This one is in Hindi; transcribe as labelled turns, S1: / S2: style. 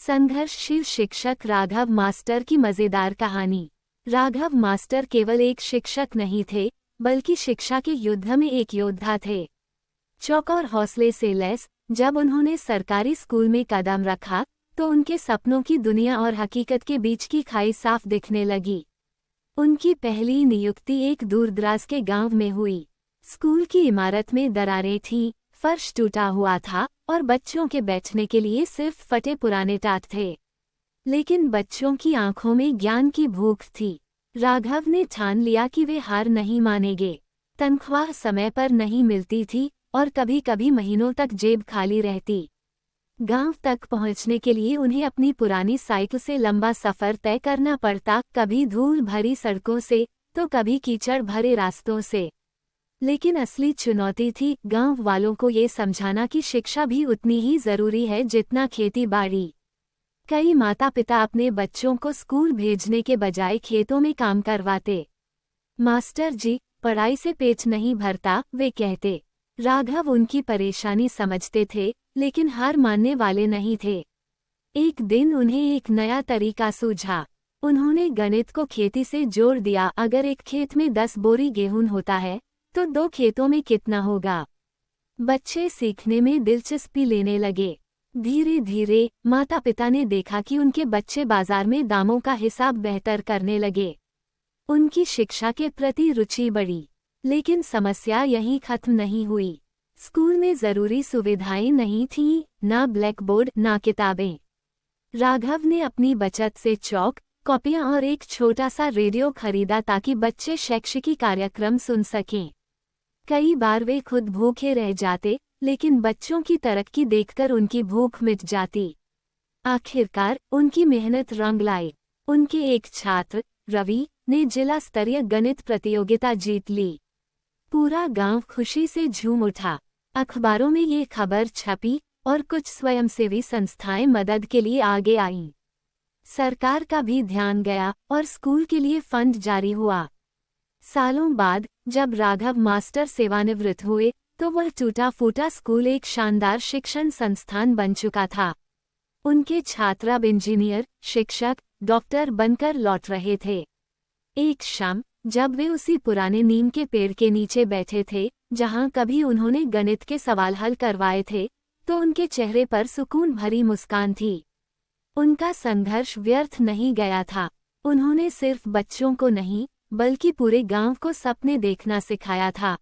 S1: संघर्षशील शिक्षक राघव मास्टर की मजेदार कहानी। राघव मास्टर केवल एक शिक्षक नहीं थे, बल्कि शिक्षा के युद्ध में एक योद्धा थे। चौक और हौसले से लैस जब उन्होंने सरकारी स्कूल में कदम रखा, तो उनके सपनों की दुनिया और हकीकत के बीच की खाई साफ दिखने लगी। उनकी पहली नियुक्ति एक दूरदराज के गांव में हुई। स्कूल की इमारत में दरारें थीं, फर्श टूटा हुआ था और बच्चों के बैठने के लिए सिर्फ फटे पुराने टाट थे। लेकिन बच्चों की आंखों में ज्ञान की भूख थी। राघव ने ठान लिया कि वे हार नहीं मानेंगे। तनख्वाह समय पर नहीं मिलती थी और कभी कभी महीनों तक जेब खाली रहती। गांव तक पहुंचने के लिए उन्हें अपनी पुरानी साइकिल से लंबा सफर तय करना पड़ता, कभी धूल भरी सड़कों से तो कभी कीचड़ भरे रास्तों से। लेकिन असली चुनौती थी गांव वालों को ये समझाना कि शिक्षा भी उतनी ही जरूरी है जितना खेती बाड़ी। कई माता पिता अपने बच्चों को स्कूल भेजने के बजाय खेतों में काम करवाते। मास्टर जी, पढ़ाई से पेट नहीं भरता, वे कहते। राघव उनकी परेशानी समझते थे, लेकिन हार मानने वाले नहीं थे। एक दिन उन्हें एक नया तरीका सूझा। उन्होंने गणित को खेती से जोड़ दिया। अगर एक खेत में 10 बोरी गेहूं होता है तो 2 खेतों में कितना होगा। बच्चे सीखने में दिलचस्पी लेने लगे। धीरे धीरे माता पिता ने देखा कि उनके बच्चे बाजार में दामों का हिसाब बेहतर करने लगे। उनकी शिक्षा के प्रति रुचि बढ़ी। लेकिन समस्या यहीं खत्म नहीं हुई। स्कूल में जरूरी सुविधाएं नहीं थीं, ना ब्लैक बोर्ड, ना किताबें। राघव ने अपनी बचत से चौक, कॉपियां और एक छोटा सा रेडियो खरीदा ताकि बच्चे शैक्षिक कार्यक्रम सुन सकें। कई बार वे खुद भूखे रह जाते, लेकिन बच्चों की तरक्की देखकर उनकी भूख मिट जाती। आखिरकार उनकी मेहनत रंग लाई। उनके एक छात्र, रवि, ने जिला स्तरीय गणित प्रतियोगिता जीत ली। पूरा गांव खुशी से झूम उठा। अखबारों में ये खबर छपी और कुछ स्वयंसेवी संस्थाएं मदद के लिए आगे आईं। सरकार का भी ध्यान गया और स्कूल के लिए फंड जारी हुआ। सालों बाद जब राघव मास्टर सेवानिवृत्त हुए, तो वह टूटा फूटा स्कूल एक शानदार शिक्षण संस्थान बन चुका था। उनके छात्र अब इंजीनियर, शिक्षक, डॉक्टर बनकर लौट रहे थे। एक शाम जब वे उसी पुराने नीम के पेड़ के नीचे बैठे थे जहां कभी उन्होंने गणित के सवाल हल करवाए थे, तो उनके चेहरे पर सुकून भरी मुस्कान थी। उनका संघर्ष व्यर्थ नहीं गया था। उन्होंने सिर्फ बच्चों को नहीं, बल्कि पूरे गांव को सपने देखना सिखाया था।